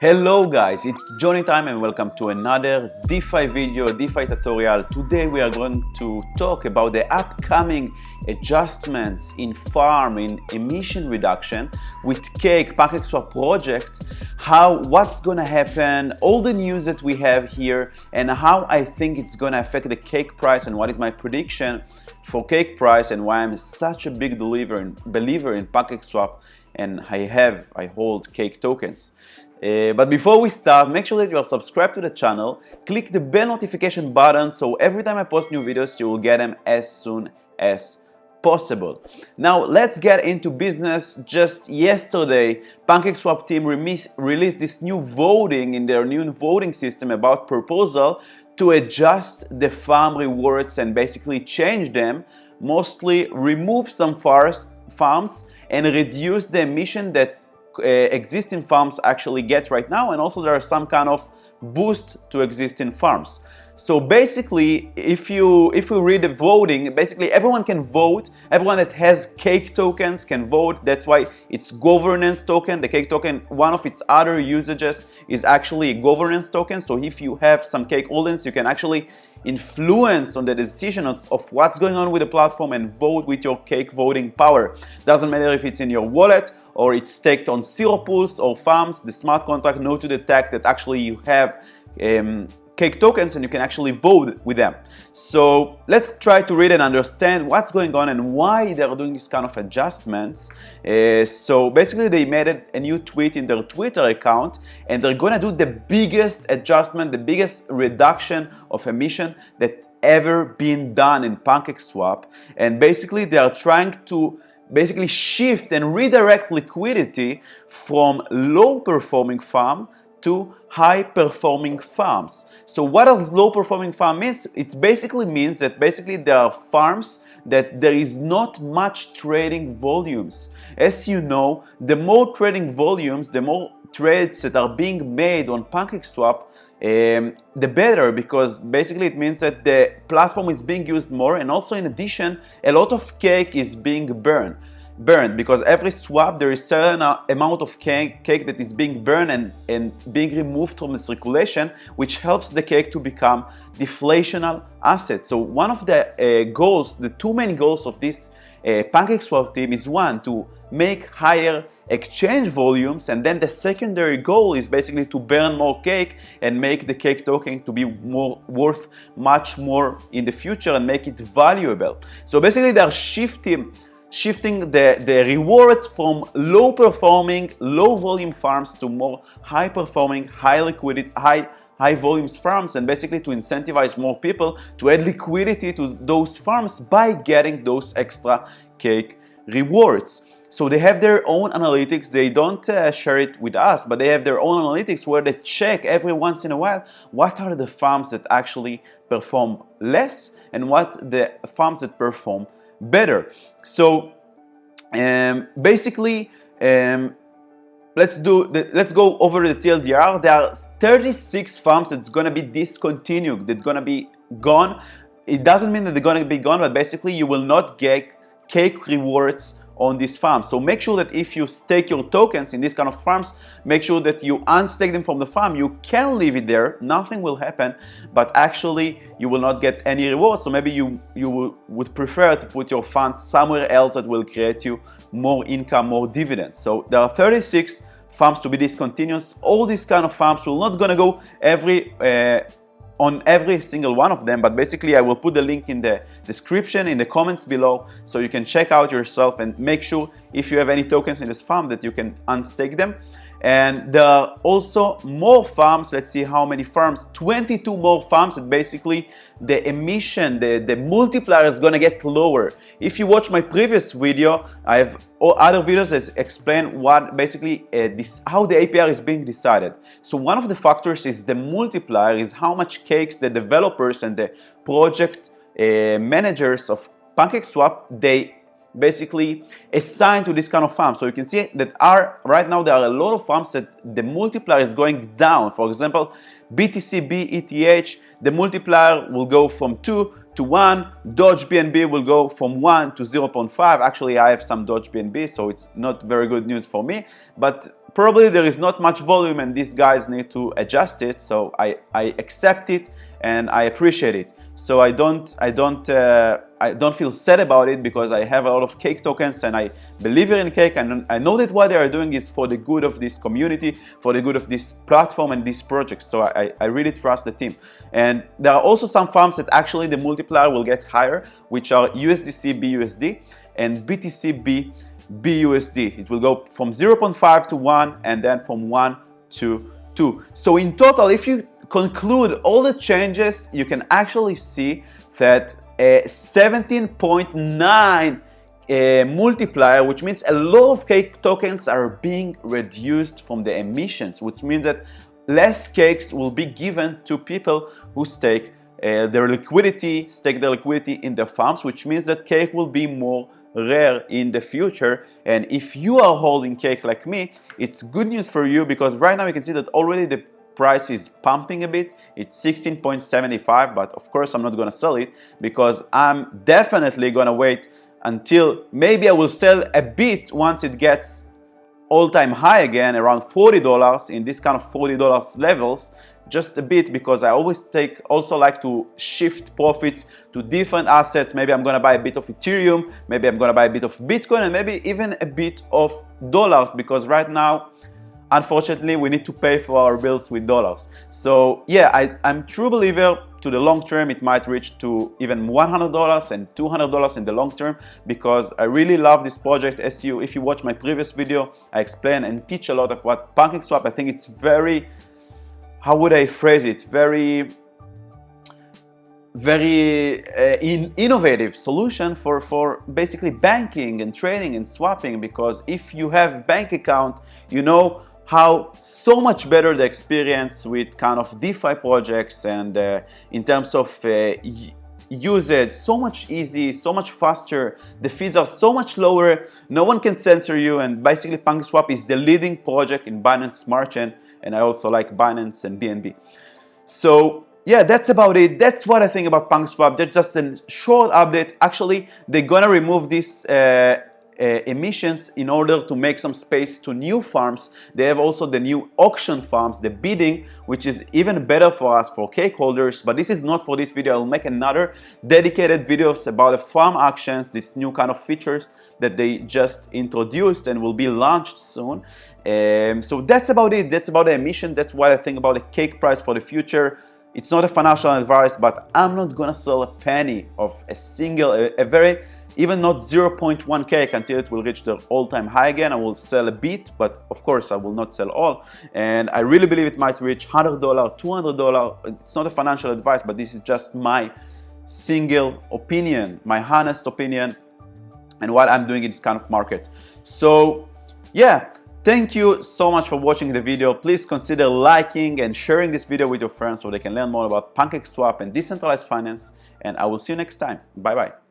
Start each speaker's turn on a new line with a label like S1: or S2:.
S1: Hello guys, it's Johnny time and welcome to another DeFi video, DeFi tutorial. Today we are going to talk about the upcoming adjustments in farm, in emission reduction with Cake, PancakeSwap project, what's gonna happen, all the news that we have here, and how I think it's gonna affect the Cake price and what is my prediction for Cake price and why I'm such a big believer in PancakeSwap and I hold Cake tokens. But before we start, make sure that you are subscribed to the channel, click the bell notification button so every time I post new videos you will get them as soon as possible. Now let's get into business. Just yesterday, PancakeSwap team released this new voting in their new voting system about proposal to adjust the farm rewards and basically change them, mostly remove some farms and reduce the emission that existing farms actually get right now, and also there are some kind of boost to existing farms. So basically, if you read the voting, basically everyone can vote. Everyone that has Cake tokens can vote. That's why it's governance token. The Cake token, one of its other usages is actually a governance token. So if you have some Cake holdings, you can actually influence on the decision of what's going on with the platform and vote with your Cake voting power. Doesn't matter if it's in your wallet or it's staked on Zero Pools or farms. The smart contract knows to detect that actually you have Cake tokens and you can actually vote with them. So let's try to read and understand what's going on and why they're doing this kind of adjustments. So basically they made a new tweet in their Twitter account and they're gonna do the biggest adjustment, the biggest reduction of emission that ever been done in PancakeSwap. And basically they are trying to shift and redirect liquidity from low performing farm to high performing farms. So what does low performing farm means? It basically means that there are farms that there is not much trading volumes. As you know, the more trading volumes, the more trades that are being made on PancakeSwap, the better, because basically it means that the platform is being used more, and also in addition a lot of Cake is being burned because every swap there is certain amount of cake that is being burned and being removed from the circulation, which helps the Cake to become deflational asset. So one of the goals, the two main goals of this PancakeSwap team is one, to make higher exchange volumes, and then the secondary goal is basically to burn more Cake and make the Cake token to be worth much more in the future and make it valuable. So basically they are shifting the rewards from low performing, low volume farms to more high performing, high liquidity, high volumes farms, and basically to incentivize more people to add liquidity to those farms by getting those extra Cake rewards. So they have their own analytics. They don't share it with us, but they have their own analytics where they check every once in a while what are the farms that actually perform less and what the farms that perform better. So basically let's go over the TLDR. There are 36 farms that's gonna be discontinued, that's gonna be gone. It doesn't mean that they're gonna be gone, but basically you will not get Cake rewards on these farms. So make sure that if you stake your tokens in these kind of farms, make sure that you unstake them from the farm. You can leave it there, nothing will happen, but actually you will not get any rewards. So maybe you would prefer to put your funds somewhere else that will create you more income, more dividends. So there are 36 farms to be discontinued. All these kind of farms, we're not gonna go on every single one of them, but basically I will put the link in the description, in the comments below, so you can check out yourself and make sure if you have any tokens in this farm that you can unstake them. And there are also more farms. Let's see how many farms. 22 more farms that basically the emission, the multiplier is gonna get lower. If you watch my previous video, I have other videos that explain what basically how the APR is being decided. So one of the factors is the multiplier, is how much Cakes the developers and the project managers of PancakeSwap they basically assigned to this kind of farm. So you can see that right now there are a lot of farms that the multiplier is going down. For example, BTCB, ETH, the multiplier will go from 2 to 1. Doge BNB will go from 1 to 0.5. Actually, I have some Doge BNB, so it's not very good news for me. But probably there is not much volume and these guys need to adjust it, so I accept it and I appreciate it. So I don't feel sad about it because I have a lot of Cake tokens and I believe in Cake, and I know that what they are doing is for the good of this community, for the good of this platform and this project. So I really trust the team. And there are also some farms that actually the multiplier will get higher, which are USDC BUSD and BTC BUSD. It will go from 0.5 to 1 and then from 1 to 2. So in total, if you conclude all the changes, you can actually see that a 17.9 multiplier, which means a lot of Cake tokens are being reduced from the emissions, which means that less cakes will be given to people who stake their liquidity in their farms, which means that Cake will be more rare in the future. And if you are holding Cake like me, it's good news for you, because right now you can see that already the price is pumping a bit. It's 16.75, but of course I'm not gonna sell it because I'm definitely gonna wait until maybe I will sell a bit once it gets all-time high again, around $40 in this kind of $40 levels, just a bit, because I always also like to shift profits to different assets. Maybe I'm gonna buy a bit of Ethereum, maybe I'm gonna buy a bit of Bitcoin, and maybe even a bit of dollars, because right now unfortunately we need to pay for our bills with dollars. So yeah, I'm a true believer to the long term. It might reach to even $100 and $200 in the long term, because I really love this project. If you watch my previous video, I explain and teach a lot of what PancakeSwap. I think it's very, how would I phrase it, very innovative solution for basically banking and trading and swapping, because if you have bank account, you know how so much better the experience with kind of DeFi projects, and in terms of usage, so much easy, so much faster, the fees are so much lower, no one can censor you, and basically PancakeSwap is the leading project in Binance Smart Chain, and I also like Binance and BNB. So yeah, that's about it. That's what I think about PancakeSwap. That's just a short update. Actually, they're gonna remove this emissions in order to make some space to new farms. They have also the new auction farms, the bidding, which is even better for us, for Cake holders. But this is not for this video. I'll make another dedicated videos about the farm auctions, this new kind of features that they just introduced and will be launched soon. So that's about it. That's about the emission. That's what I think about the Cake price for the future. It's not a financial advice, but I'm not gonna sell a penny of a single, even not 0.1 Cake until it will reach the all-time high again. I will sell a bit, but of course I will not sell all. And I really believe it might reach $100, $200. It's not a financial advice, but this is just my single opinion, my honest opinion, and what I'm doing in this kind of market. So yeah, thank you so much for watching the video. Please consider liking and sharing this video with your friends so they can learn more about PancakeSwap and decentralized finance. And I will see you next time. Bye bye.